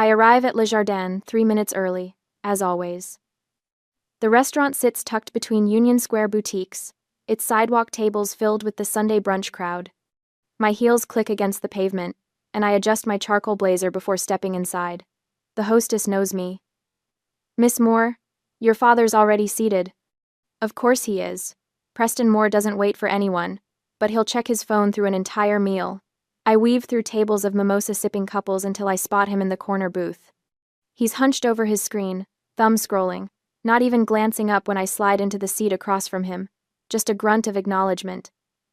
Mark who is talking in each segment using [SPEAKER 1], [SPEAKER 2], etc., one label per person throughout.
[SPEAKER 1] I arrive at Le Jardin 3 minutes early, as always. The restaurant sits tucked between Union Square boutiques, its sidewalk tables filled with the Sunday brunch crowd. My heels click against the pavement, and I adjust my charcoal blazer before stepping inside. The hostess knows me. "Miss Moore, your father's already seated." Of course he is. Preston Moore doesn't wait for anyone, but he'll check his phone through an entire meal. I weave through tables of mimosa-sipping couples until I spot him in the corner booth. He's hunched over his screen, thumb scrolling, not even glancing up when I slide into the seat across from him, just a grunt of acknowledgement.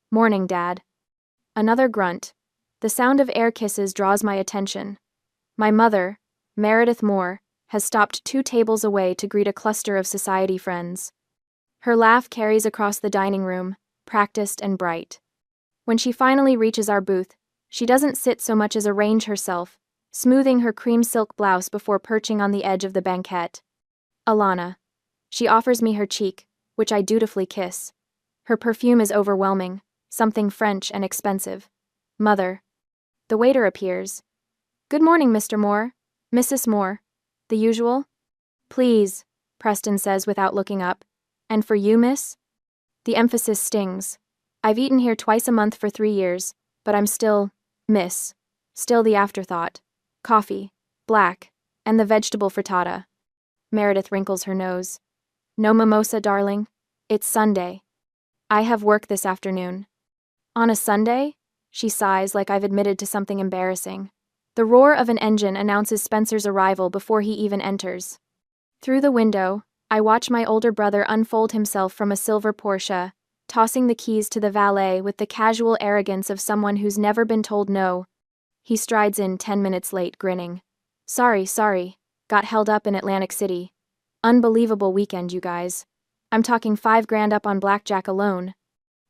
[SPEAKER 1] "Morning, Dad." Another grunt. The sound of air kisses draws my attention. My mother, Meredith Moore, has stopped 2 tables away to greet a cluster of society friends. Her laugh carries across the dining room, practiced and bright. When she finally reaches our booth, she doesn't sit so much as arrange herself, smoothing her cream silk blouse before perching on the edge of the banquette. "Alana." She offers me her cheek, which I dutifully kiss. Her perfume is overwhelming, something French and expensive. "Mother." The waiter appears. "Good morning, Mr. Moore. Mrs. Moore." "The usual?" "Please," Preston says without looking up. "And for you, miss?" The emphasis stings. I've eaten here twice a month for 3 years, but I'm still, miss. Still the afterthought. Coffee, black, and the vegetable frittata. Meredith wrinkles her nose. "No mimosa, darling? It's Sunday. I have work this afternoon." "On a Sunday?" She sighs like I've admitted to something embarrassing. The roar of an engine announces Spencer's arrival before he even enters. Through the window, I watch my older brother unfold himself from a silver Porsche, tossing the keys to the valet with the casual arrogance of someone who's never been told no. He strides in 10 minutes late, grinning. Sorry. Got held up in Atlantic City. Unbelievable weekend, you guys. I'm talking $5,000 up on blackjack alone."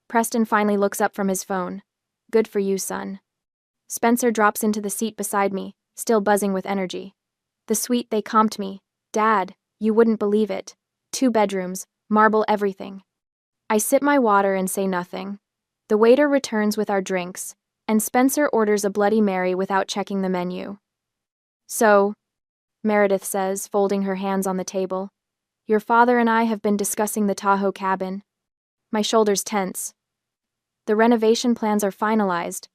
[SPEAKER 1] Preston finally looks up from his phone. "Good for you, son." Spencer drops into the seat beside me, still buzzing with energy. "The suite they comped me. Dad, you wouldn't believe it. 2 bedrooms, marble everything." I sip my water and say nothing. The waiter returns with our drinks, and Spencer orders a Bloody Mary without checking the menu. "So," Meredith says, folding her hands on the table, "your father and I have been discussing the Tahoe cabin." My shoulders tense. "The renovation plans are finalized,"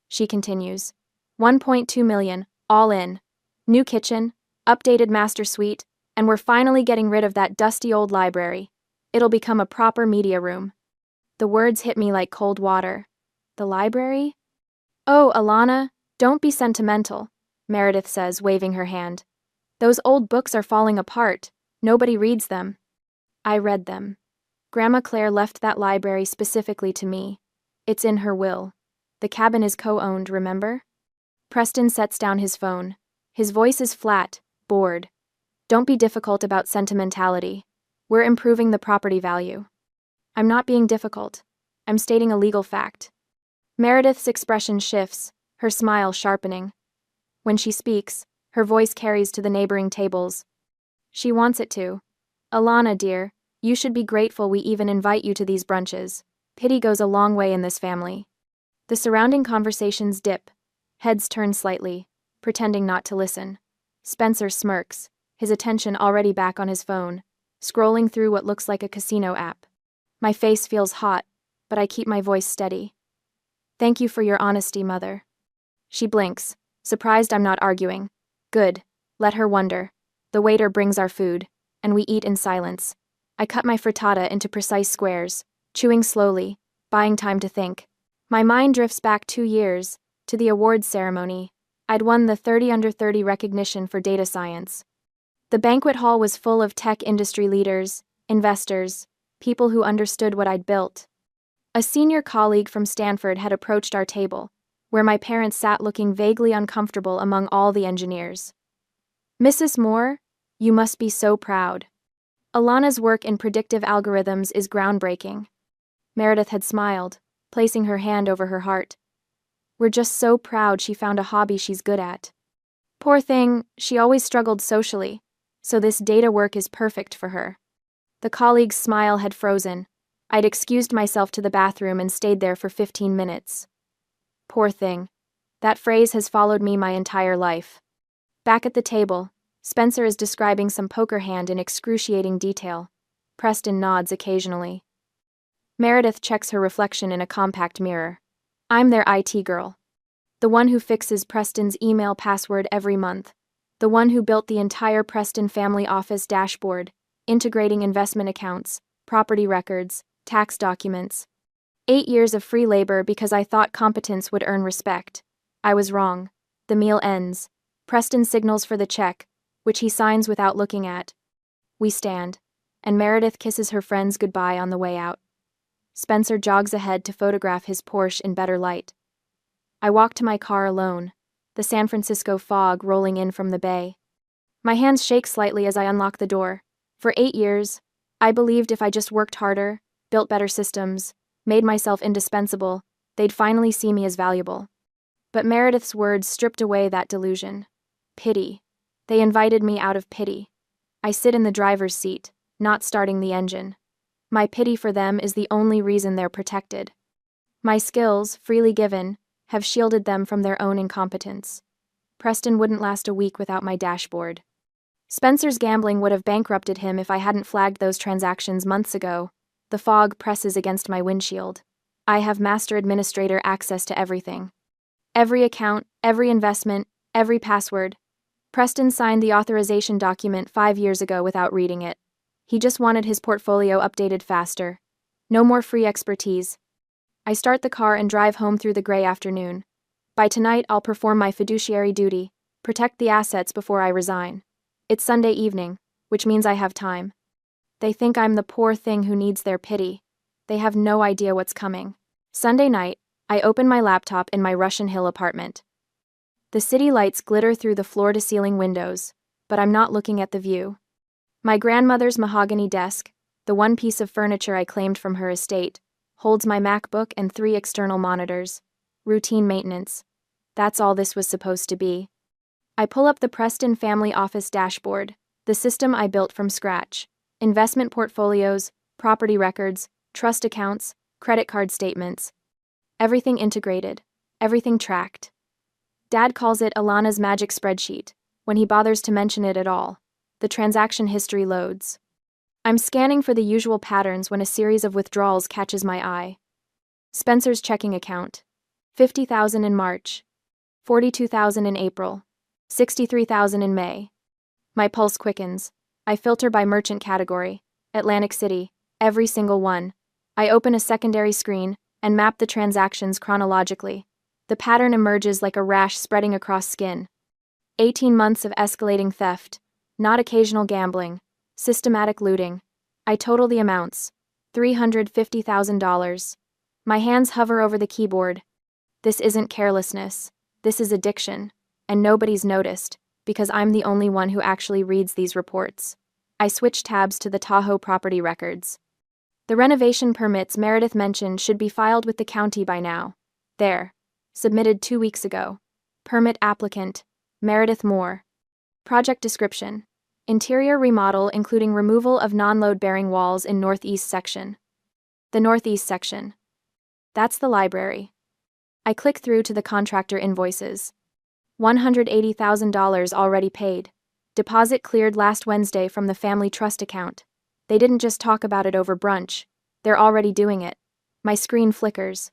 [SPEAKER 1] she continues. $1.2 million, all in. New kitchen, updated master suite, and we're finally getting rid of that dusty old library. It'll become a proper media room." The words hit me like cold water. The library? "Oh, Alana, don't be sentimental," Meredith says, waving her hand. "Those old books are falling apart. Nobody reads them." I read them. Grandma Claire left that library specifically to me. It's in her will. The cabin is co-owned, remember? Preston sets down his phone. His voice is flat, bored. "Don't be difficult about sentimentality. We're improving the property value." I'm not being difficult. I'm stating a legal fact. Meredith's expression shifts, her smile sharpening. When she speaks, her voice carries to the neighboring tables. She wants it to. "Alana, dear, you should be grateful we even invite you to these brunches. Pity goes a long way in this family." The surrounding conversations dip. Heads turn slightly, pretending not to listen. Spencer smirks, his attention already back on his phone, scrolling through what looks like a casino app. My face feels hot, but I keep my voice steady. "Thank you for your honesty, Mother." She blinks, surprised I'm not arguing. Good, let her wonder. The waiter brings our food, and we eat in silence. I cut my frittata into precise squares, chewing slowly, buying time to think. My mind drifts back 2 years, to the awards ceremony. I'd won the 30 under 30 recognition for data science. The banquet hall was full of tech industry leaders, investors, people who understood what I'd built. A senior colleague from Stanford had approached our table, where my parents sat looking vaguely uncomfortable among all the engineers. "Mrs. Moore, you must be so proud. Alana's work in predictive algorithms is groundbreaking." Meredith had smiled, placing her hand over her heart. "We're just so proud she found a hobby she's good at. Poor thing, she always struggled socially, so this data work is perfect for her." The colleague's smile had frozen. I'd excused myself to the bathroom and stayed there for 15 minutes. Poor thing. That phrase has followed me my entire life. Back at the table, Spencer is describing some poker hand in excruciating detail. Preston nods occasionally. Meredith checks her reflection in a compact mirror. I'm their IT girl. The one who fixes Preston's email password every month. The one who built the entire Preston family office dashboard, integrating investment accounts, property records, tax documents. 8 years of free labor because I thought competence would earn respect. I was wrong. The meal ends. Preston signals for the check, which he signs without looking at. We stand, and Meredith kisses her friends goodbye on the way out. Spencer jogs ahead to photograph his Porsche in better light. I walk to my car alone, the San Francisco fog rolling in from the bay. My hands shake slightly as I unlock the door. For 8 years, I believed if I just worked harder, built better systems, made myself indispensable, they'd finally see me as valuable. But Meredith's words stripped away that delusion. Pity. They invited me out of pity. I sit in the driver's seat, not starting the engine. My pity for them is the only reason they're protected. My skills, freely given, have shielded them from their own incompetence. Preston wouldn't last a week without my dashboard. Spencer's gambling would have bankrupted him if I hadn't flagged those transactions months ago. The fog presses against my windshield. I have master administrator access to everything. Every account, every investment, every password. Preston signed the authorization document 5 years ago without reading it. He just wanted his portfolio updated faster. No more free expertise. I start the car and drive home through the gray afternoon. By tonight, I'll perform my fiduciary duty, protect the assets before I resign. It's Sunday evening, which means I have time. They think I'm the poor thing who needs their pity. They have no idea what's coming. Sunday night, I open my laptop in my Russian Hill apartment. The city lights glitter through the floor-to-ceiling windows, but I'm not looking at the view. My grandmother's mahogany desk, the one piece of furniture I claimed from her estate, holds my MacBook and 3 external monitors. Routine maintenance. That's all this was supposed to be. I pull up the Preston family office dashboard, the system I built from scratch. Investment portfolios, property records, trust accounts, credit card statements. Everything integrated, everything tracked. Dad calls it Alana's magic spreadsheet, when he bothers to mention it at all. The transaction history loads. I'm scanning for the usual patterns when a series of withdrawals catches my eye. Spencer's checking account. $50,000 in March. $42,000 in April. $63,000 in May. My pulse quickens. I filter by merchant category. Atlantic City. Every single one. I open a secondary screen and map the transactions chronologically. The pattern emerges like a rash spreading across skin. 18 months of escalating theft. Not occasional gambling. Systematic looting. I total the amounts. $350,000. My hands hover over the keyboard. This isn't carelessness. This is addiction. And nobody's noticed, because I'm the only one who actually reads these reports. I switch tabs to the Tahoe property records. The renovation permits Meredith mentioned should be filed with the county by now. There. Submitted 2 weeks ago. Permit applicant. Meredith Moore. Project description. Interior remodel including removal of non-load-bearing walls in northeast section. The northeast section. That's the library. I click through to the contractor invoices. $180,000 already paid. Deposit cleared last Wednesday from the family trust account. They didn't just talk about it over brunch. They're already doing it. My screen flickers.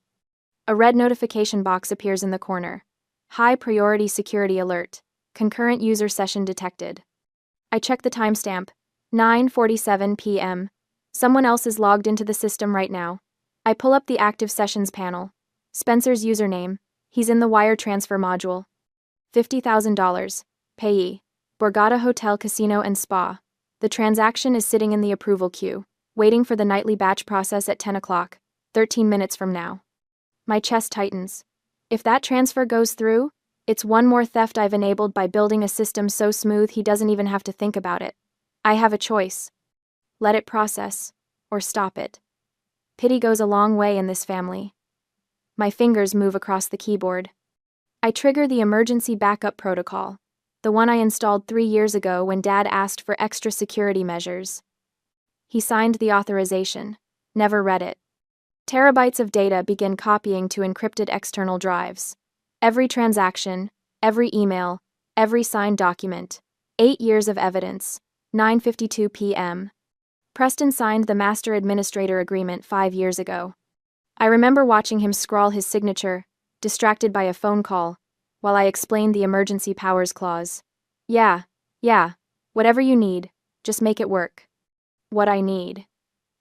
[SPEAKER 1] A red notification box appears in the corner. High priority security alert. Concurrent user session detected. I check the timestamp. 9:47 p.m. Someone else is logged into the system right now. I pull up the active sessions panel. Spencer's username. He's in the wire transfer module. $50,000. Payee. Borgata Hotel Casino and Spa. The transaction is sitting in the approval queue, waiting for the nightly batch process at 10 o'clock, 13 minutes from now. My chest tightens. If that transfer goes through, it's one more theft I've enabled by building a system so smooth he doesn't even have to think about it. I have a choice. Let it process, or stop it. Pity goes a long way in this family. My fingers move across the keyboard. I trigger the emergency backup protocol, the one I installed 3 years ago when Dad asked for extra security measures. He signed the authorization, never read it. Terabytes of data begin copying to encrypted external drives. Every transaction, every email, Every signed document. 8 years of evidence. 9:52 p.m. Preston signed the Master Administrator Agreement 5 years ago. I remember watching him scrawl his signature, distracted by a phone call, while I explained the Emergency Powers Clause. Yeah, whatever you need, just make it work. What I need.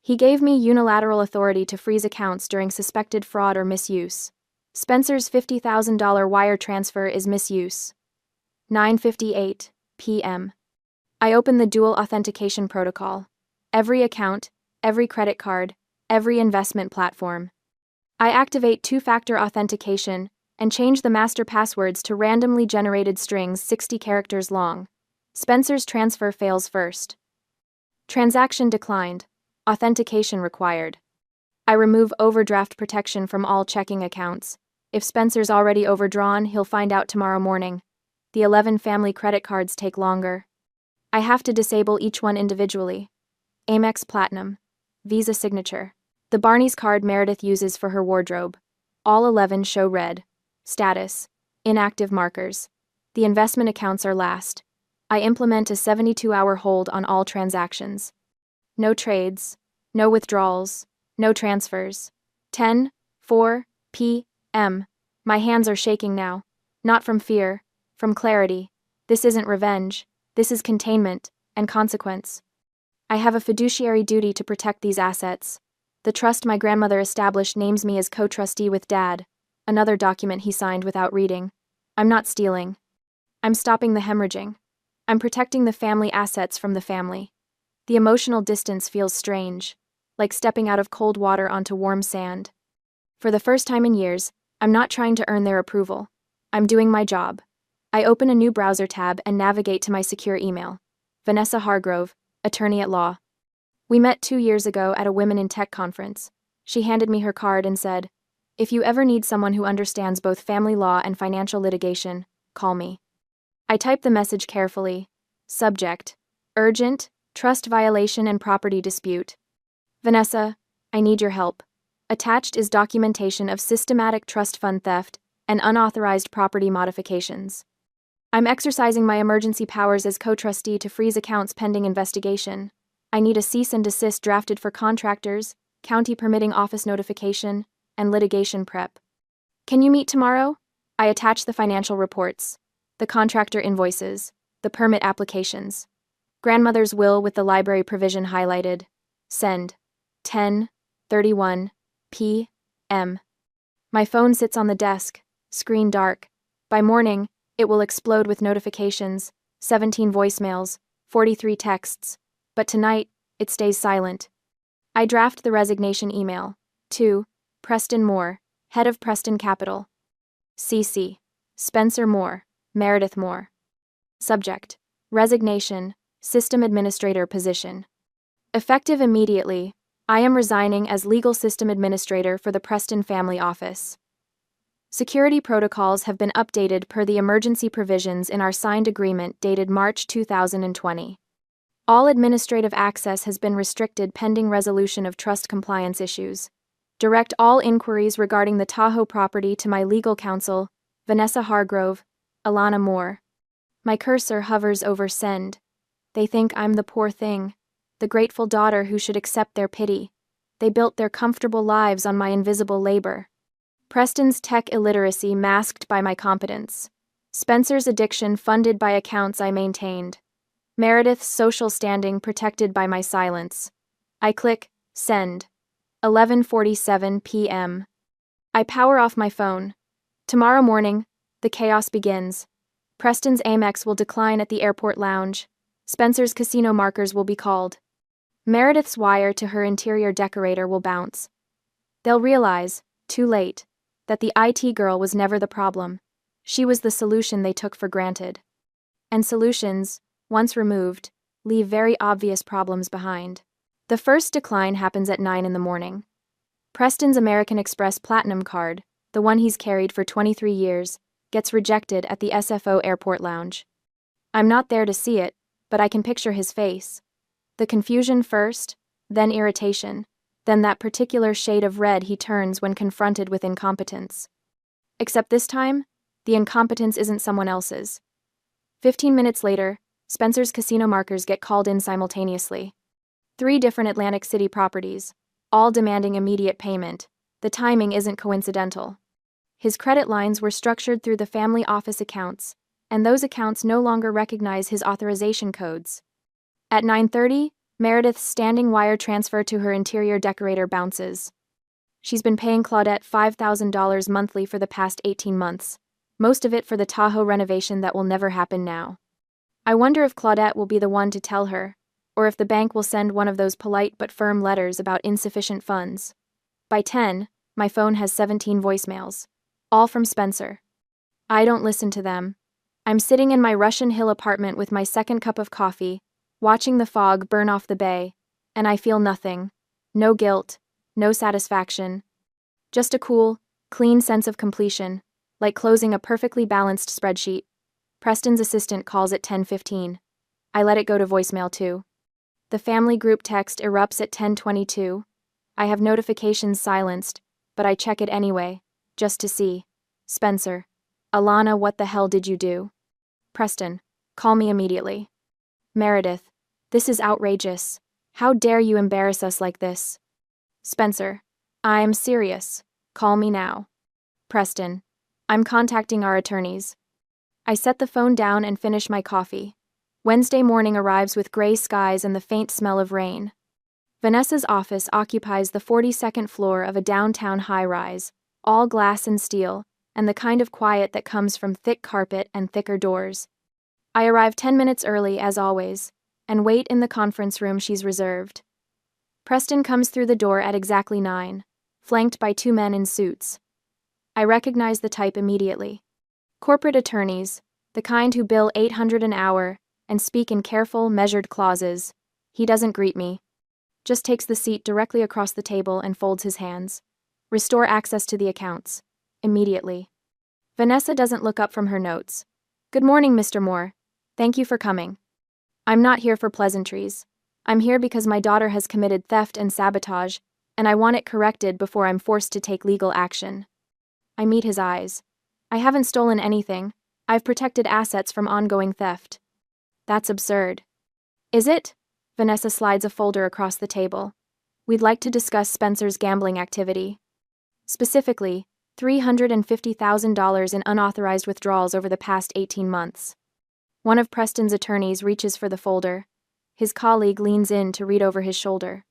[SPEAKER 1] He gave me unilateral authority to freeze accounts during suspected fraud or misuse. Spencer's $50,000 wire transfer is misuse. 9:58 p.m. I open the dual authentication protocol. Every account, every credit card, every investment platform. I activate two-factor authentication and change the master passwords to randomly generated strings 60 characters long. Spencer's transfer fails first. Transaction declined. Authentication required. I remove overdraft protection from all checking accounts. If Spencer's already overdrawn, he'll find out tomorrow morning. The 11 family credit cards take longer. I have to disable each one individually. Amex Platinum. Visa signature. The Barney's card Meredith uses for her wardrobe. All 11 show red. Status. Inactive markers. The investment accounts are last. I implement a 72-hour hold on all transactions. No trades. No withdrawals. No transfers. 10:04 p.m. My hands are shaking now. Not from fear. From clarity. This isn't revenge. This is containment and consequence. I have a fiduciary duty to protect these assets. The trust my grandmother established names me as co-trustee with Dad. Another document he signed without reading. I'm not stealing. I'm stopping the hemorrhaging. I'm protecting the family assets from the family. The emotional distance feels strange, like stepping out of cold water onto warm sand. For the first time in years, I'm not trying to earn their approval. I'm doing my job. I open a new browser tab and navigate to my secure email. Vanessa Hargrove, attorney at law. We met 2 years ago at a Women in Tech conference. She handed me her card and said, "If you ever need someone who understands both family law and financial litigation, call me." I type the message carefully. Subject: urgent, trust violation and property dispute. Vanessa, I need your help. Attached is documentation of systematic trust fund theft and unauthorized property modifications. I'm exercising my emergency powers as co-trustee to freeze accounts pending investigation. I need a cease and desist drafted for contractors, county permitting office notification, and litigation prep. Can you meet tomorrow? I attach the financial reports, the contractor invoices, the permit applications. Grandmother's will with the library provision highlighted. Send. 10:31 p.m. My phone sits on the desk, screen dark. By morning, it will explode with notifications, 17 voicemails, 43 texts. But tonight, it stays silent. I draft the resignation email. To Preston Moore, head of Preston Capital. CC. Spencer Moore, Meredith Moore. Subject: resignation, system administrator position. Effective immediately, I am resigning as legal system administrator for the Preston Family Office. Security protocols have been updated per the emergency provisions in our signed agreement dated March 2020. All administrative access has been restricted pending resolution of trust compliance issues. Direct all inquiries regarding the Tahoe property to my legal counsel, Vanessa Hargrove, Elena Moore. My cursor hovers over send. They think I'm the poor thing, the grateful daughter who should accept their pity. They built their comfortable lives on my invisible labor. Preston's tech illiteracy masked by my competence. Spencer's addiction funded by accounts I maintained. Meredith's social standing protected by my silence. I click send. 11:47 p.m. I power off my phone. Tomorrow morning, the chaos begins. Preston's Amex will decline at the airport lounge. Spencer's casino markers will be called. Meredith's wire to her interior decorator will bounce. They'll realize, too late, that the IT girl was never the problem. She was the solution they took for granted. And solutions, once removed, leave very obvious problems behind. The first decline happens at 9 in the morning. Preston's American Express Platinum card, the one he's carried for 23 years, gets rejected at the SFO airport lounge. I'm not there to see it, but I can picture his face. The confusion first, then irritation, then that particular shade of red he turns when confronted with incompetence. Except this time, the incompetence isn't someone else's. 15 minutes later, Spencer's casino markers get called in simultaneously. 3 different Atlantic City properties, all demanding immediate payment. The timing isn't coincidental. His credit lines were structured through the family office accounts, and those accounts no longer recognize his authorization codes. At 9:30, Meredith's standing wire transfer to her interior decorator bounces. She's been paying Claudette $5,000 monthly for the past 18 months, most of it for the Tahoe renovation that will never happen now. I wonder if Claudette will be the one to tell her, or if the bank will send one of those polite but firm letters about insufficient funds. By 10, my phone has 17 voicemails, all from Spencer. I don't listen to them. I'm sitting in my Russian Hill apartment with my second cup of coffee, watching the fog burn off the bay, and I feel nothing. No guilt, no satisfaction. Just a cool, clean sense of completion, like closing a perfectly balanced spreadsheet. Preston's assistant calls at 10:15. I let it go to voicemail too. The family group text erupts at 10:22. I have notifications silenced, but I check it anyway, just to see. Spencer. Alana, what the hell did you do? Preston. Call me immediately. Meredith. This is outrageous. How dare you embarrass us like this? Spencer. I am serious. Call me now. Preston. I'm contacting our attorneys. I set the phone down and finish my coffee. Wednesday morning arrives with gray skies and the faint smell of rain. Vanessa's office occupies the 42nd floor of a downtown high-rise, all glass and steel, and the kind of quiet that comes from thick carpet and thicker doors. I arrive 10 minutes early, as always, and wait in the conference room she's reserved. Preston comes through the door at exactly 9, flanked by 2 men in suits. I recognize the type immediately. Corporate attorneys, the kind who bill $800 an hour and speak in careful, measured clauses. He doesn't greet me. Just takes the seat directly across the table and folds his hands. Restore access to the accounts. Immediately. Vanessa doesn't look up from her notes. Good morning, Mr. Moore. Thank you for coming. I'm not here for pleasantries. I'm here because my daughter has committed theft and sabotage, and I want it corrected before I'm forced to take legal action. I meet his eyes. I haven't stolen anything. I've protected assets from ongoing theft. That's absurd. Is it? Vanessa slides a folder across the table. We'd like to discuss Spencer's gambling activity. Specifically, $350,000 in unauthorized withdrawals over the past 18 months. One of Preston's attorneys reaches for the folder. His colleague leans in to read over his shoulder.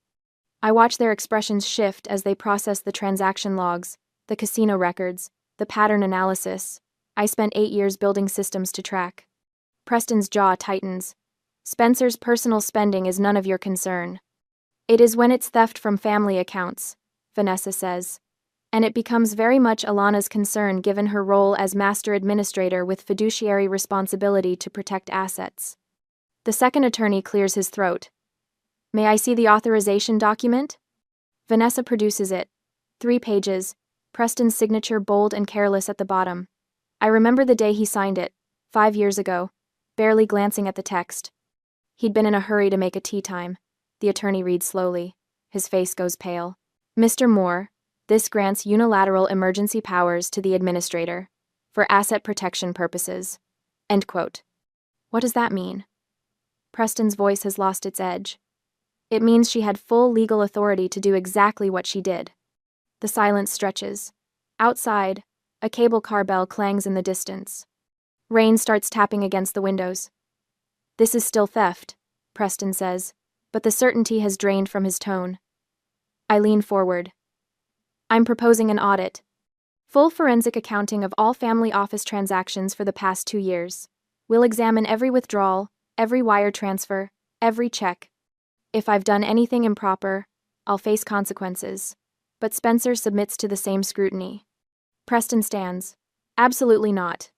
[SPEAKER 1] I watch their expressions shift as they process the transaction logs, the casino records, the pattern analysis. I spent 8 years building systems to track. Preston's jaw tightens. Spencer's personal spending is none of your concern. It is when it's theft from family accounts, Vanessa says. And it becomes very much Alana's concern given her role as master administrator with fiduciary responsibility to protect assets. The second attorney clears his throat. May I see the authorization document? Vanessa produces it. 3 pages, Preston's signature bold and careless at the bottom. I remember the day he signed it, 5 years ago, barely glancing at the text. He'd been in a hurry to make a tea time. The attorney reads slowly. His face goes pale. Mr. Moore, this grants unilateral emergency powers to the administrator for asset protection purposes. End quote. What does that mean? Preston's voice has lost its edge. It means she had full legal authority to do exactly what she did. The silence stretches. Outside, a cable car bell clangs in the distance. Rain starts tapping against the windows. This is still theft, Preston says, but the certainty has drained from his tone. I lean forward. I'm proposing an audit. Full forensic accounting of all family office transactions for the past 2 years. We'll examine every withdrawal, every wire transfer, every check. If I've done anything improper, I'll face consequences. But Spencer submits to the same scrutiny. Preston stands. Absolutely not.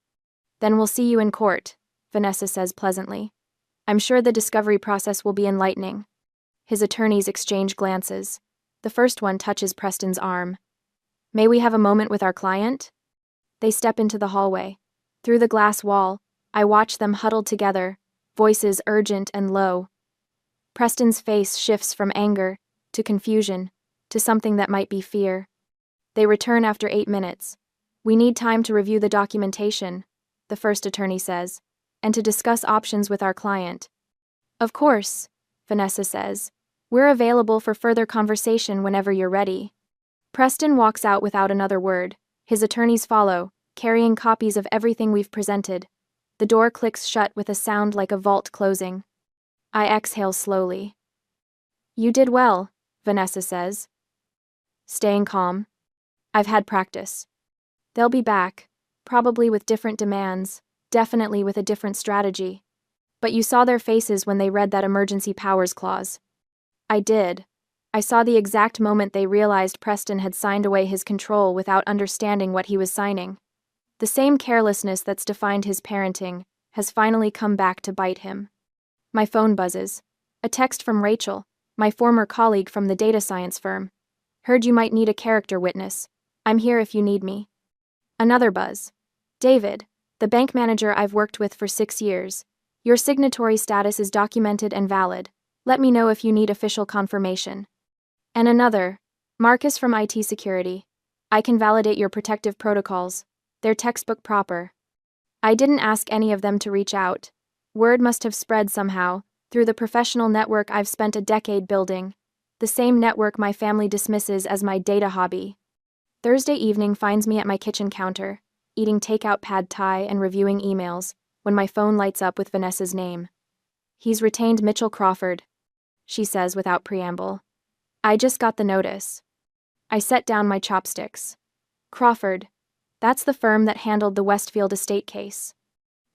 [SPEAKER 1] Then we'll see you in court, Vanessa says pleasantly. I'm sure the discovery process will be enlightening. His attorneys exchange glances. The first one touches Preston's arm. May we have a moment with our client? They step into the hallway. Through the glass wall, I watch them huddled together, voices urgent and low. Preston's face shifts from anger to confusion to something that might be fear. They return after 8 minutes. We need time to review the documentation, the first attorney says. and to discuss options with our client. Of course, Vanessa says. We're available for further conversation whenever you're ready. Preston walks out without another word. His attorneys follow, carrying copies of everything we've presented. The door clicks shut with a sound like a vault closing. I exhale slowly. You did well, Vanessa says. Staying calm. I've had practice. They'll be back, probably with different demands, definitely with a different strategy. But you saw their faces when they read that emergency powers clause. I did. I saw the exact moment they realized Preston had signed away his control without understanding what he was signing. The same carelessness that's defined his parenting has finally come back to bite him. My phone buzzes. A text from Rachel, my former colleague from the data science firm. Heard you might need a character witness. I'm here if you need me. Another buzz. David, the bank manager I've worked with for 6 years. Your signatory status is documented and valid. Let me know if you need official confirmation. And another. Marcus from IT security. I can validate your protective protocols. They're textbook proper. I didn't ask any of them to reach out. Word must have spread somehow, through the professional network I've spent a decade building. The same network my family dismisses as my data hobby. Thursday evening finds me at my kitchen counter, eating takeout pad thai and reviewing emails, when my phone lights up with Vanessa's name. He's retained Mitchell Crawford, she says without preamble. I just got the notice. I set down my chopsticks. Crawford. That's the firm that handled the Westfield estate case.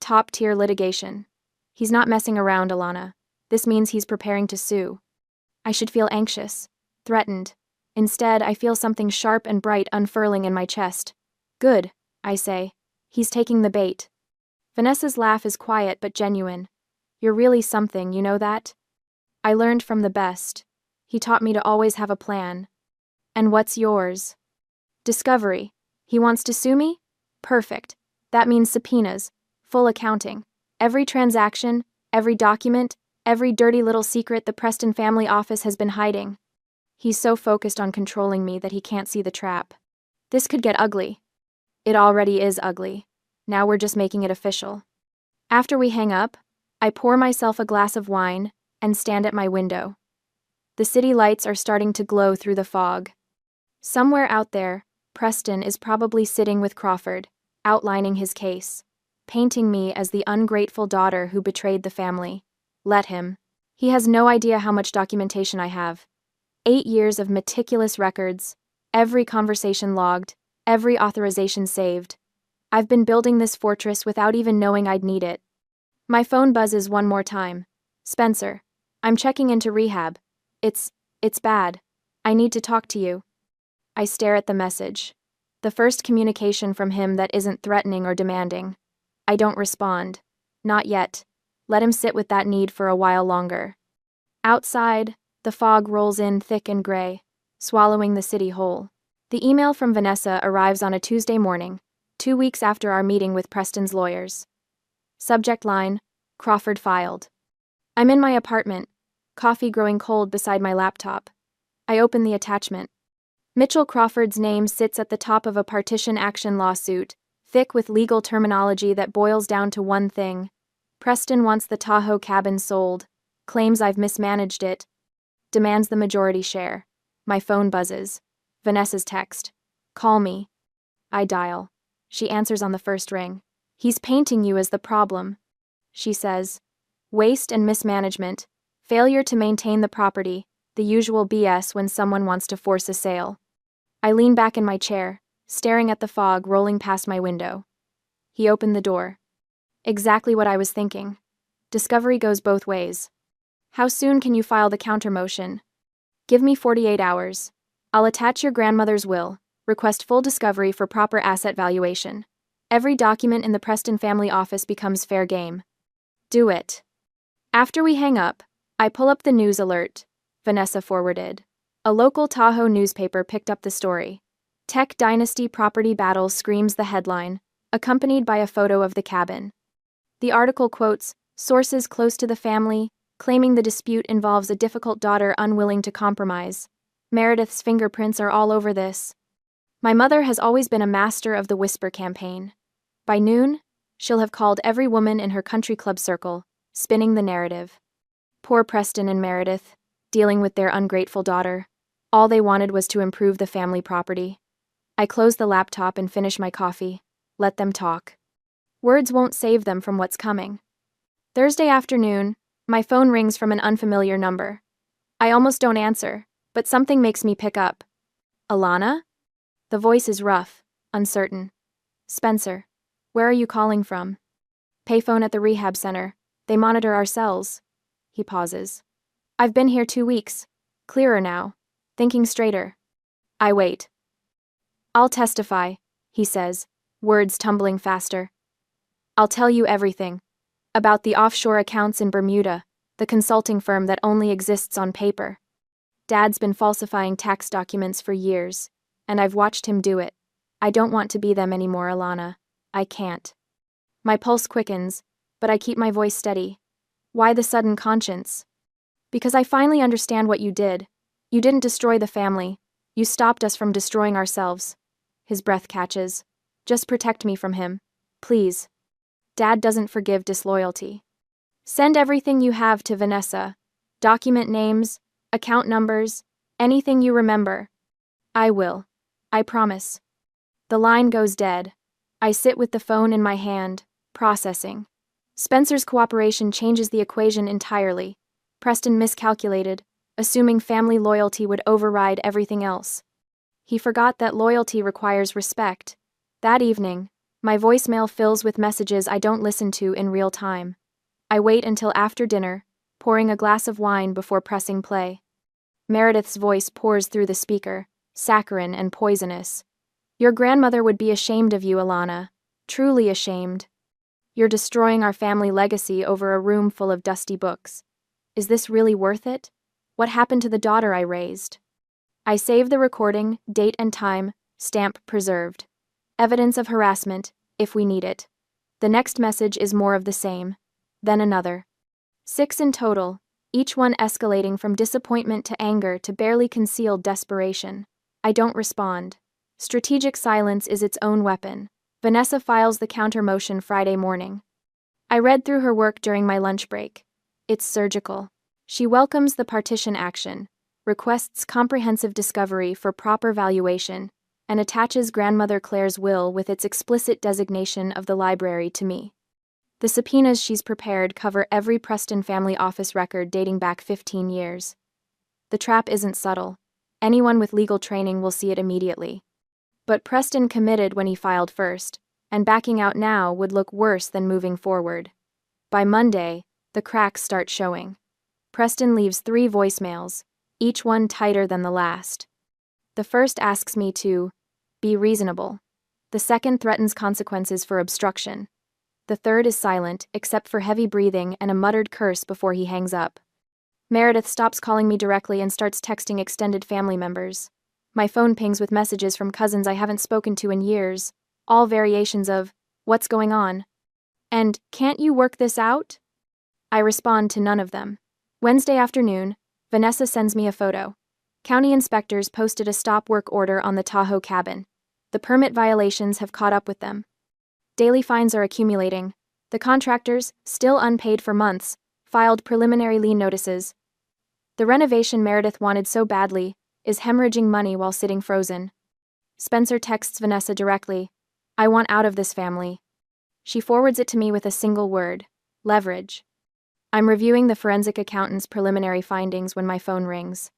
[SPEAKER 1] Top-tier litigation. He's not messing around, Elena. This means he's preparing to sue. I should feel anxious, threatened. Instead, I feel something sharp and bright unfurling in my chest. Good, I say. He's taking the bait. Vanessa's laugh is quiet but genuine. You're really something, you know that? I learned from the best. He taught me to always have a plan. And what's yours? Discovery. He wants to sue me? Perfect. That means subpoenas, full accounting. Every transaction, every document, every dirty little secret the Preston family office has been hiding. He's so focused on controlling me that he can't see the trap. This could get ugly. It already is ugly. Now we're just making it official. After we hang up, I pour myself a glass of wine and stand at my window. The city lights are starting to glow through the fog. Somewhere out there, Preston is probably sitting with Crawford, outlining his case, painting me as the ungrateful daughter who betrayed the family. Let him. He has no idea how much documentation I have. 8 years of meticulous records, every conversation logged, every authorization saved. I've been building this fortress without even knowing I'd need it. My phone buzzes one more time. Spencer, I'm checking into rehab. It's bad. I need to talk to you. I stare at the message. The first communication from him that isn't threatening or demanding. I don't respond. Not yet. Let him sit with that need for a while longer. Outside, the fog rolls in thick and gray, swallowing the city whole. The email from Vanessa arrives on a Tuesday morning, 2 weeks after our meeting with Preston's lawyers. Subject line, Crawford filed. I'm in my apartment, coffee growing cold beside my laptop. I open the attachment. Mitchell Crawford's name sits at the top of a partition action lawsuit, thick with legal terminology that boils down to one thing. Preston wants the Tahoe cabin sold, claims I've mismanaged it, demands the majority share. My phone buzzes. Vanessa's text. Call me. I dial. She answers on the first ring. He's painting you as the problem, she says. Waste and mismanagement, failure to maintain the property, the usual BS when someone wants to force a sale. I lean back in my chair, staring at the fog rolling past my window. He opened the door. Exactly what I was thinking. Discovery goes both ways. How soon can you file the counter-motion? Give me 48 hours. I'll attach your grandmother's will, request full discovery for proper asset valuation. Every document in the Preston family office becomes fair game. Do it. After we hang up, I pull up the news alert Vanessa forwarded. A local Tahoe newspaper picked up the story. Tech Dynasty Property Battle screams the headline, accompanied by a photo of the cabin. The article quotes sources close to the family, claiming the dispute involves a difficult daughter unwilling to compromise. Meredith's fingerprints are all over this. My mother has always been a master of the whisper campaign. By noon, She'll have called every woman in her country club circle, spinning the narrative. Poor Preston and Meredith, dealing with their ungrateful daughter. All they wanted was to improve the family property. I close the laptop and finish my coffee. Let them talk. Words won't save them from what's coming. Thursday afternoon, my phone rings from an unfamiliar number. I almost don't answer, but something makes me pick up. Alana? The voice is rough, uncertain. Spencer, where are you calling from? Payphone at the rehab center. They monitor our cells. He pauses. I've been here 2 weeks. Clearer now. Thinking straighter. I wait. I'll testify, he says, words tumbling faster. I'll tell you everything. About the offshore accounts in Bermuda, the consulting firm that only exists on paper. Dad's been falsifying tax documents for years, and I've watched him do it. I don't want to be them anymore, Alana. I can't. My pulse quickens, but I keep my voice steady. Why the sudden conscience? Because I finally understand what you did. You didn't destroy the family. You stopped us from destroying ourselves. His breath catches. Just protect me from him. Please. Dad doesn't forgive disloyalty. Send everything you have to Vanessa. Document names, account numbers, anything you remember. I will. I promise. The line goes dead. I sit with the phone in my hand, processing. Spencer's cooperation changes the equation entirely. Preston miscalculated, assuming family loyalty would override everything else. He forgot that loyalty requires respect. That evening, my voicemail fills with messages I don't listen to in real time. I wait until after dinner, pouring a glass of wine before pressing play. Meredith's voice pours through the speaker, saccharine and poisonous. Your grandmother would be ashamed of you, Alana. Truly ashamed. You're destroying our family legacy over a room full of dusty books. Is this really worth it? What happened to the daughter I raised? I save the recording, date and time, stamp preserved. Evidence of harassment, if we need it. The next message is more of the same. Then another. 6 in total, each one escalating from disappointment to anger to barely concealed desperation. I don't respond. Strategic silence is its own weapon. Vanessa files the counter motion Friday morning. I read through her work during my lunch break. It's surgical. She welcomes the partition action, requests comprehensive discovery for proper valuation, and attaches Grandmother Claire's will with its explicit designation of the library to me. The subpoenas she's prepared cover every Preston family office record dating back 15 years. The trap isn't subtle. Anyone with legal training will see it immediately. But Preston committed when he filed first, and backing out now would look worse than moving forward. By Monday, the cracks start showing. Preston leaves 3 voicemails, each one tighter than the last. The first asks me to be reasonable. The second threatens consequences for obstruction. The third is silent, except for heavy breathing and a muttered curse before he hangs up. Meredith stops calling me directly and starts texting extended family members. My phone pings with messages from cousins I haven't spoken to in years, all variations of, "What's going on?" and "Can't you work this out?" I respond to none of them. Wednesday afternoon, Vanessa sends me a photo. County inspectors posted a stop work order on the Tahoe cabin. The permit violations have caught up with them. Daily fines are accumulating. The contractors, still unpaid for months, filed preliminary lien notices. The renovation Meredith wanted so badly is hemorrhaging money while sitting frozen. Spencer texts Vanessa directly, "I want out of this family." She forwards it to me with a single word, leverage. I'm reviewing the forensic accountant's preliminary findings when my phone rings.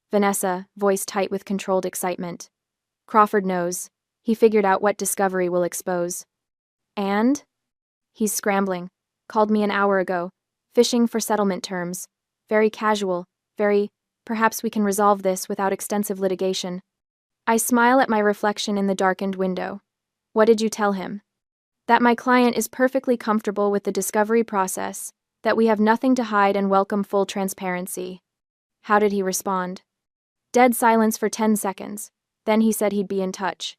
[SPEAKER 1] Vanessa, voice tight with controlled excitement. Crawford knows. He figured out what discovery will expose. And? He's scrambling. Called me an hour ago, fishing for settlement terms. Very casual, very, perhaps we can resolve this without extensive litigation. I smile at my reflection in the darkened window. What did you tell him? That my client is perfectly comfortable with the discovery process, that we have nothing to hide and welcome full transparency. How did he respond? Dead silence for 10 seconds. Then he said he'd be in touch.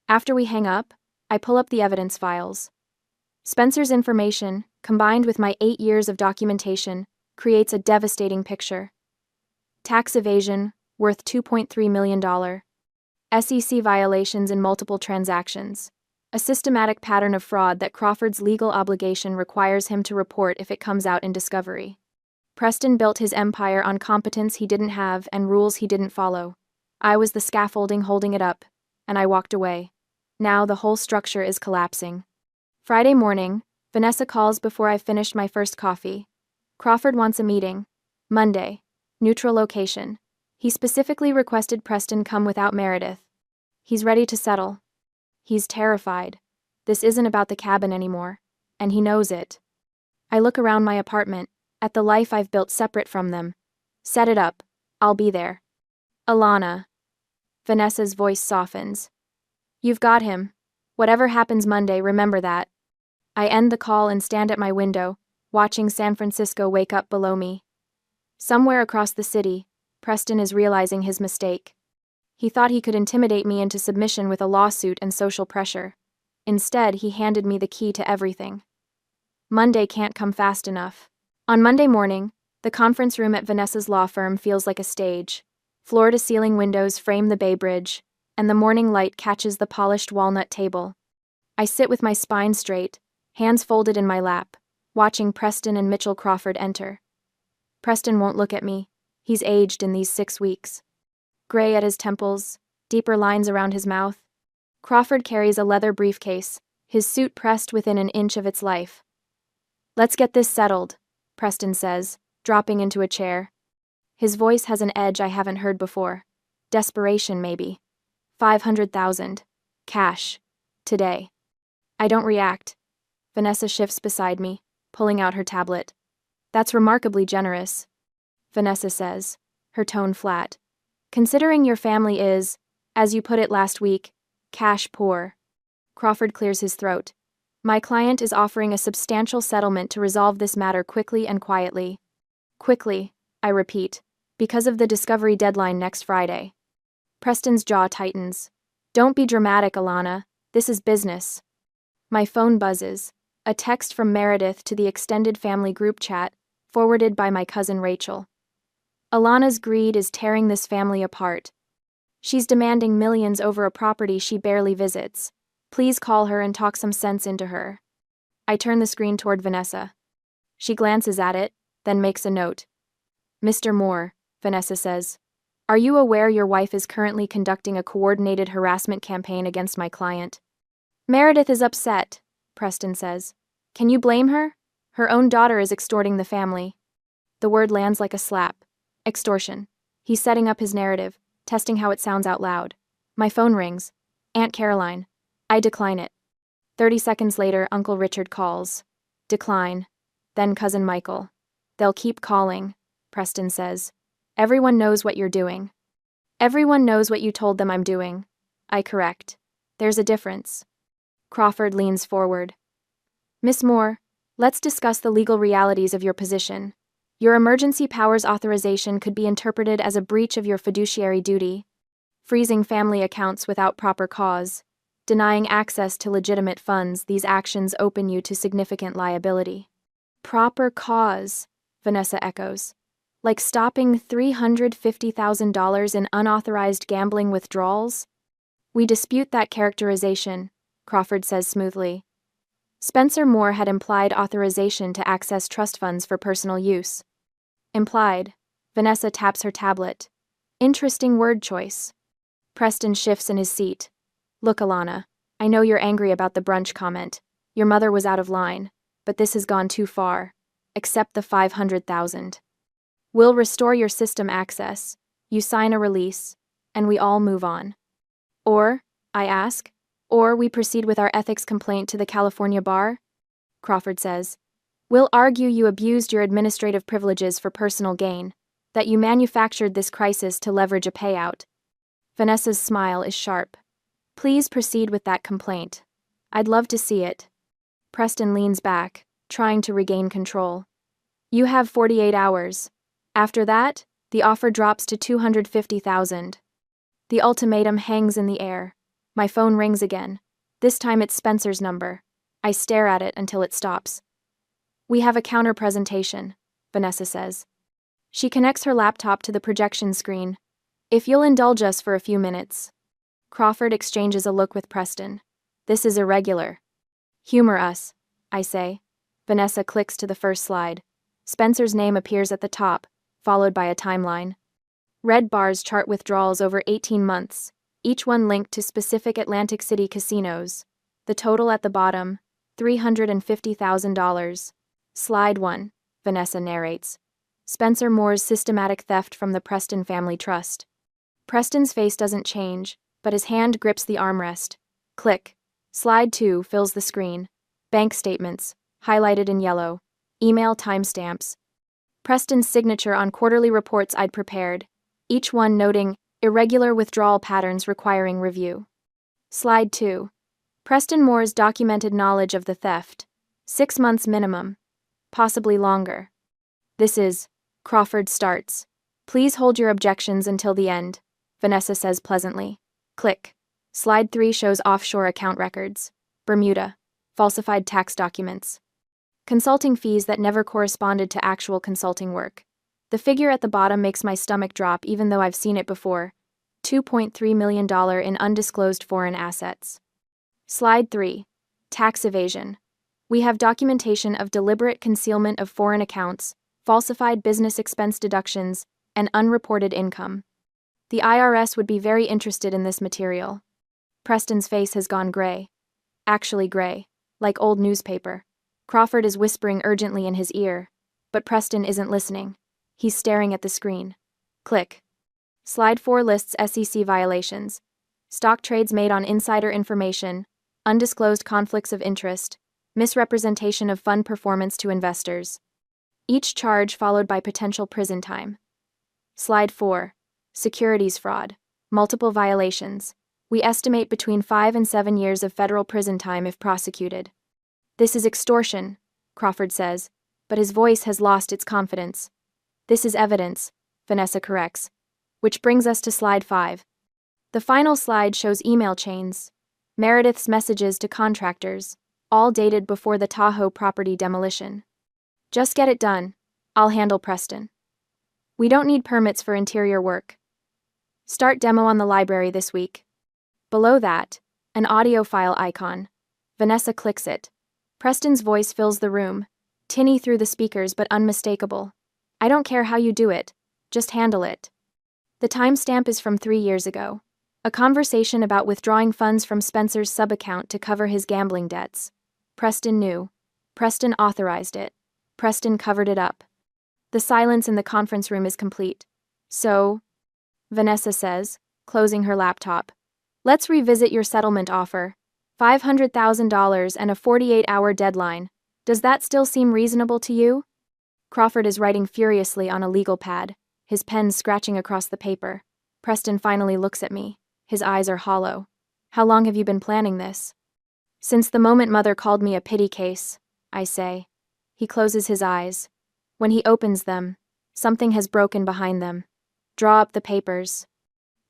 [SPEAKER 1] After we hang up, I pull up the evidence files. Spencer's information, combined with my 8 years of documentation, creates a devastating picture. Tax evasion, worth $2.3 million. SEC violations in multiple transactions. A systematic pattern of fraud that Crawford's legal obligation requires him to report if it comes out in discovery. Preston built his empire on competence he didn't have and rules he didn't follow. I was the scaffolding holding it up, and I walked away. Now the whole structure is collapsing. Friday morning, Vanessa calls before I've finished my first coffee. Crawford wants a meeting. Monday. Neutral location. He specifically requested Preston come without Meredith. He's ready to settle. He's terrified. This isn't about the cabin anymore, and he knows it. I look around my apartment, at the life I've built separate from them. Set it up. I'll be there. Alana. Vanessa's voice softens. You've got him. Whatever happens Monday, remember that. I end the call and stand at my window, watching San Francisco wake up below me. Somewhere across the city, Preston is realizing his mistake. He thought he could intimidate me into submission with a lawsuit and social pressure. Instead, he handed me the key to everything. Monday can't come fast enough. On Monday morning, the conference room at Vanessa's law firm feels like a stage. Floor-to-ceiling windows frame the Bay Bridge, and the morning light catches the polished walnut table. I sit with my spine straight, hands folded in my lap, watching Preston and Mitchell Crawford enter. Preston won't look at me. He's aged in these 6 weeks. Gray at his temples, deeper lines around his mouth. Crawford carries a leather briefcase, his suit pressed within an inch of its life. Let's get this settled, Preston says, dropping into a chair. His voice has an edge I haven't heard before. Desperation, maybe. 500,000. Cash. Today. I don't react. Vanessa shifts beside me, pulling out her tablet. That's remarkably generous, Vanessa says, her tone flat. Considering your family is, as you put it last week, cash poor. Crawford clears his throat. My client is offering a substantial settlement to resolve this matter quickly and quietly. Quickly, I repeat, because of the discovery deadline next Friday. Preston's jaw tightens. Don't be dramatic, Alana. This is business. My phone buzzes. A text from Meredith to the extended family group chat, forwarded by my cousin Rachel. Alana's greed is tearing this family apart. She's demanding millions over a property she barely visits. Please call her and talk some sense into her. I turn the screen toward Vanessa. She glances at it, then makes a note. Mr. Moore, Vanessa says, are you aware your wife is currently conducting a coordinated harassment campaign against my client? Meredith is upset, Preston says. Can you blame her? Her own daughter is extorting the family. The word lands like a slap. Extortion. He's setting up his narrative, testing how it sounds out loud. My phone rings. Aunt Caroline. I decline it. 30 seconds later, Uncle Richard calls. Decline. Then Cousin Michael. They'll keep calling, Preston says. Everyone knows what you're doing. Everyone knows what you told them I'm doing. I correct. There's a difference. Crawford leans forward. Miss Moore, let's discuss the legal realities of your position. Your emergency powers authorization could be interpreted as a breach of your fiduciary duty, freezing family accounts without proper cause, denying access to legitimate funds. These actions open you to significant liability. Proper cause, Vanessa echoes. Like stopping $350,000 in unauthorized gambling withdrawals? We dispute that characterization, Crawford says smoothly. Spencer Moore had implied authorization to access trust funds for personal use. Implied. Vanessa taps her tablet. Interesting word choice. Preston shifts in his seat. Look, Alana, I know you're angry about the brunch comment. Your mother was out of line, but this has gone too far. Accept the 500,000. We'll restore your system access, you sign a release, and we all move on. Or, I ask, or we proceed with our ethics complaint to the California bar? Crawford says. We'll argue you abused your administrative privileges for personal gain, that you manufactured this crisis to leverage a payout. Vanessa's smile is sharp. Please proceed with that complaint. I'd love to see it. Preston leans back, trying to regain control. You have 48 hours. After that, the offer drops to 250,000. The ultimatum hangs in the air. My phone rings again. This time it's Spencer's number. I stare at it until it stops. We have a counter-presentation, Vanessa says. She connects her laptop to the projection screen. If you'll indulge us for a few minutes. Crawford exchanges a look with Preston. This is irregular. Humor us, I say. Vanessa clicks to the first slide. Spencer's name appears at the top, followed by a timeline. Red bars chart withdrawals over 18 months, each one linked to specific Atlantic City casinos. The total at the bottom, $350,000. Slide 1, Vanessa narrates. Spencer Moore's systematic theft from the Preston family trust. Preston's face doesn't change, but his hand grips the armrest. Click. Slide 2 fills the screen. Bank statements, highlighted in yellow. Email timestamps. Preston's signature on quarterly reports I'd prepared, each one noting irregular withdrawal patterns requiring review. Slide 2. Preston Moore's documented knowledge of the theft. 6 months minimum. Possibly longer. This is. Crawford starts. Please hold your objections until the end, Vanessa says pleasantly. Click. Slide 3 shows offshore account records. Bermuda. Falsified tax documents. Consulting fees that never corresponded to actual consulting work. The figure at the bottom makes my stomach drop even though I've seen it before. $2.3 million in undisclosed foreign assets. Slide 3. Tax evasion. We have documentation of deliberate concealment of foreign accounts, falsified business expense deductions, and unreported income. The IRS would be very interested in this material. Preston's face has gone gray. Actually gray, like old newspaper. Crawford is whispering urgently in his ear, but Preston isn't listening. He's staring at the screen. Click. Slide 4 lists SEC violations. Stock trades made on insider information, undisclosed conflicts of interest, misrepresentation of fund performance to investors. Each charge followed by potential prison time. Slide 4. Securities fraud. Multiple violations. We estimate between 5 and 7 years of federal prison time if prosecuted. This is extortion, Crawford says, but his voice has lost its confidence. This is evidence, Vanessa corrects. Which brings us to slide 5. The final slide shows email chains. Meredith's messages to contractors, all dated before the Tahoe property demolition. Just get it done. I'll handle Preston. We don't need permits for interior work. Start demo on the library this week. Below that, an audio file icon. Vanessa clicks it. Preston's voice fills the room, tinny through the speakers but unmistakable. I don't care how you do it, just handle it. The timestamp is from 3 years ago. A conversation about withdrawing funds from Spencer's sub-account to cover his gambling debts. Preston knew. Preston authorized it. Preston covered it up. The silence in the conference room is complete. So, Vanessa says, closing her laptop. Let's revisit your settlement offer. $500,000 and a 48-hour deadline. Does that still seem reasonable to you? Crawford is writing furiously on a legal pad, his pen scratching across the paper. Preston finally looks at me. His eyes are hollow. How long have you been planning this? Since the moment Mother called me a pity case, I say. He closes his eyes. When he opens them, something has broken behind them. Draw up the papers.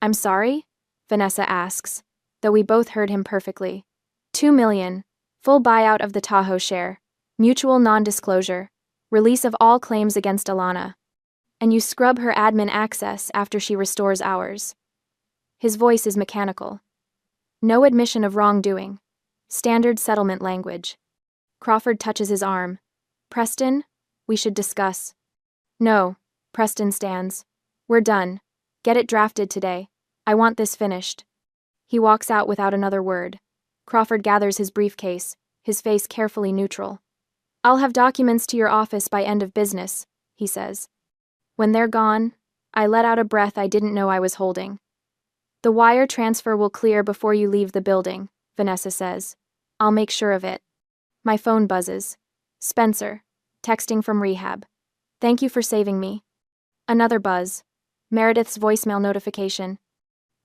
[SPEAKER 1] I'm sorry? Vanessa asks, though we both heard him perfectly. $2 million, full buyout of the Tahoe share, mutual non-disclosure, release of all claims against Elena. And you scrub her admin access after she restores ours. His voice is mechanical. No admission of wrongdoing. Standard settlement language. Crawford touches his arm. Preston, we should discuss. No, Preston stands. We're done. Get it drafted today. I want this finished. He walks out without another word. Crawford gathers his briefcase, his face carefully neutral. I'll have documents to your office by end of business, he says. When they're gone, I let out a breath I didn't know I was holding. The wire transfer will clear before you leave the building, Vanessa says. I'll make sure of it. My phone buzzes. Spencer, texting from rehab. Thank you for saving me. Another buzz. Meredith's voicemail notification.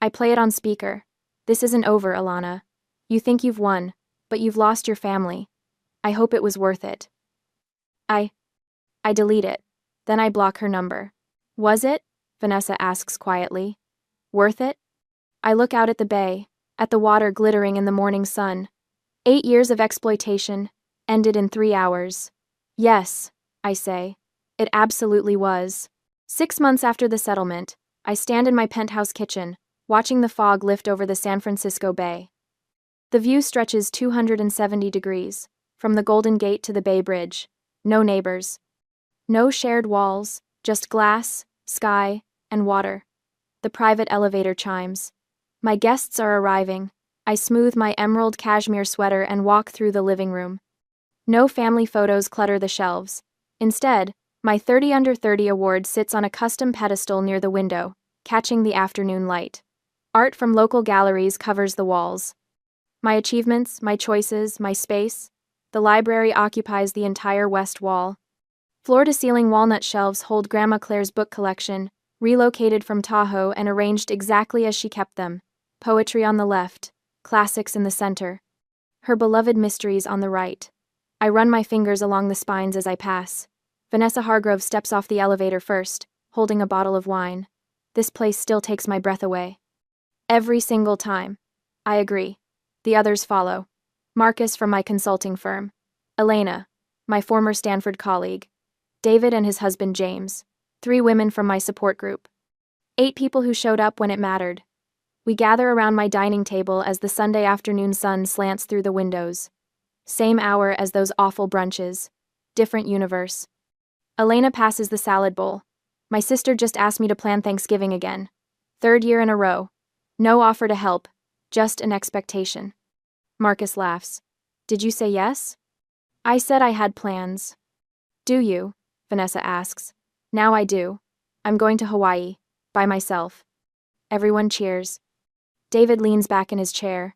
[SPEAKER 1] I play it on speaker. This isn't over, Elena. You think you've won, but you've lost your family. I hope it was worth it. I delete it. Then I block her number. Was it? Vanessa asks quietly. Worth it? I look out at the bay, at the water glittering in the morning sun. 8 years of exploitation, ended in 3 hours. Yes, I say. It absolutely was. 6 months after the settlement, I stand in my penthouse kitchen, watching the fog lift over the San Francisco Bay. The view stretches 270 degrees, from the Golden Gate to the Bay Bridge. No neighbors. No shared walls, just glass, sky, and water. The private elevator chimes. My guests are arriving. I smooth my emerald cashmere sweater and walk through the living room. No family photos clutter the shelves. Instead, my 30 Under 30 award sits on a custom pedestal near the window, catching the afternoon light. Art from local galleries covers the walls. My achievements, my choices, my space. The library occupies the entire west wall. Floor-to-ceiling walnut shelves hold Grandma Claire's book collection, relocated from Tahoe and arranged exactly as she kept them. Poetry on the left, classics in the center. Her beloved mysteries on the right. I run my fingers along the spines as I pass. Vanessa Hargrove steps off the elevator first, holding a bottle of wine. This place still takes my breath away. Every single time. I agree. The others follow. Marcus from my consulting firm. Elena, my former Stanford colleague. David and his husband James. 3 women from my support group. 8 people who showed up when it mattered. We gather around my dining table as the Sunday afternoon sun slants through the windows. Same hour as those awful brunches. Different universe. Elena passes the salad bowl. My sister just asked me to plan Thanksgiving again. 3rd year in a row. No offer to help, just an expectation. Marcus laughs. Did you say yes? I said I had plans. Do you? Vanessa asks. Now I do. I'm going to Hawaii, by myself. Everyone cheers. David leans back in his chair.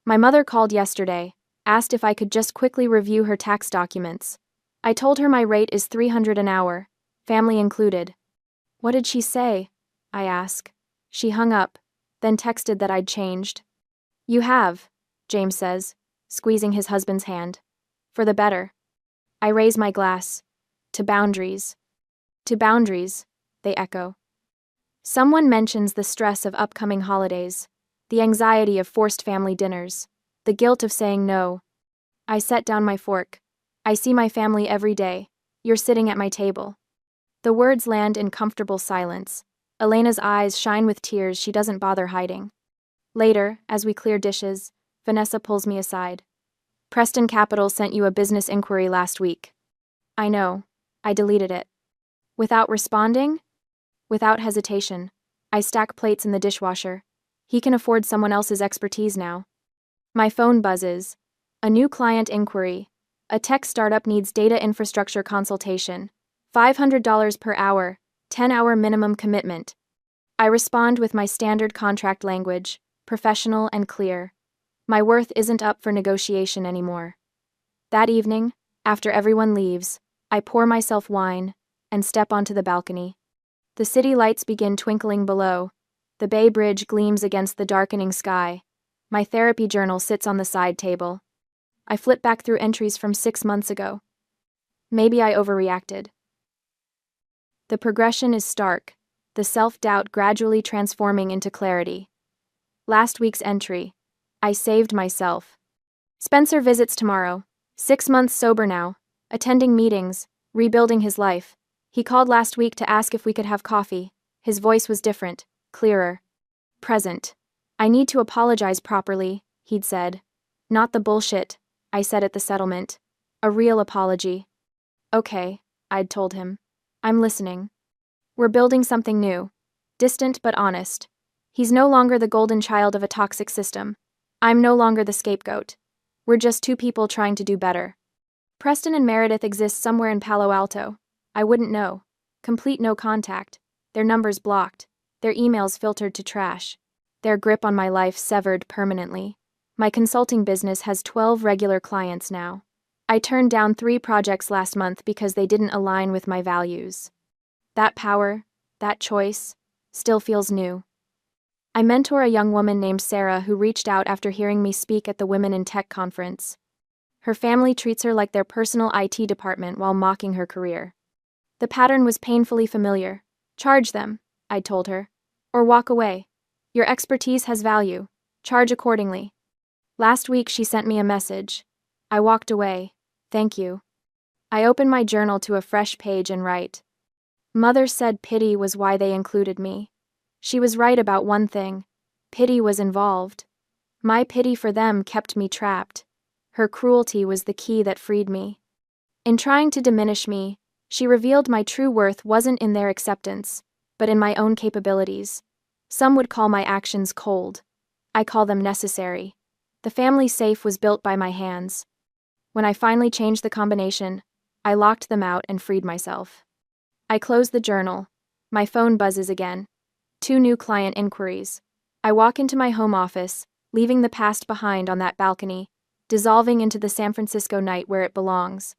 [SPEAKER 1] My mother called yesterday, asked if I could just quickly review her tax documents. I told her my rate is $300 an hour, family included. What did she say? I ask. She hung up, then texted that I'd changed. You have, James says, squeezing his husband's hand. For the better. I raise my glass. To boundaries. To boundaries, they echo. Someone mentions the stress of upcoming holidays, the anxiety of forced family dinners, the guilt of saying no. I set down my fork. I see my family every day. You're sitting at my table. The words land in comfortable silence. Elena's eyes shine with tears she doesn't bother hiding. Later, as we clear dishes, Vanessa pulls me aside. Preston Capital sent you a business inquiry last week. I know. I deleted it. Without responding? Without hesitation. I stack plates in the dishwasher. He can afford someone else's expertise now. My phone buzzes. A new client inquiry. A tech startup needs data infrastructure consultation. $500 per hour, 10-hour minimum commitment. I respond with my standard contract language, professional and clear. My worth isn't up for negotiation anymore. That evening, after everyone leaves, I pour myself wine and step onto the balcony. The city lights begin twinkling below. The Bay Bridge gleams against the darkening sky. My therapy journal sits on the side table. I flip back through entries from 6 months ago. Maybe I overreacted. The progression is stark, the self-doubt gradually transforming into clarity. Last week's entry. I saved myself. Spencer visits tomorrow. 6 months sober now. Attending meetings, rebuilding his life. He called last week to ask if we could have coffee. His voice was different, clearer. Present. I need to apologize properly, he'd said. Not the bullshit, I said at the settlement. A real apology. Okay, I'd told him. I'm listening. We're building something new. Distant but honest. He's no longer the golden child of a toxic system. I'm no longer the scapegoat. We're just 2 people trying to do better. Preston and Meredith exist somewhere in Palo Alto. I wouldn't know. Complete no contact. Their numbers blocked. Their emails filtered to trash. Their grip on my life severed permanently. My consulting business has 12 regular clients now. I turned down 3 projects last month because they didn't align with my values. That power, that choice, still feels new. I mentor a young woman named Sarah who reached out after hearing me speak at the Women in Tech conference. Her family treats her like their personal IT department while mocking her career. The pattern was painfully familiar. Charge them, I told her. Or walk away. Your expertise has value. Charge accordingly. Last week she sent me a message. I walked away. Thank you. I open my journal to a fresh page and write. Mother said pity was why they included me. She was right about one thing. Pity was involved. My pity for them kept me trapped. Her cruelty was the key that freed me. In trying to diminish me, she revealed my true worth wasn't in their acceptance, but in my own capabilities. Some would call my actions cold. I call them necessary. The family safe was built by my hands. When I finally changed the combination, I locked them out and freed myself. I close the journal. My phone buzzes again. 2 new client inquiries. I walk into my home office, leaving the past behind on that balcony, dissolving into the San Francisco night where it belongs.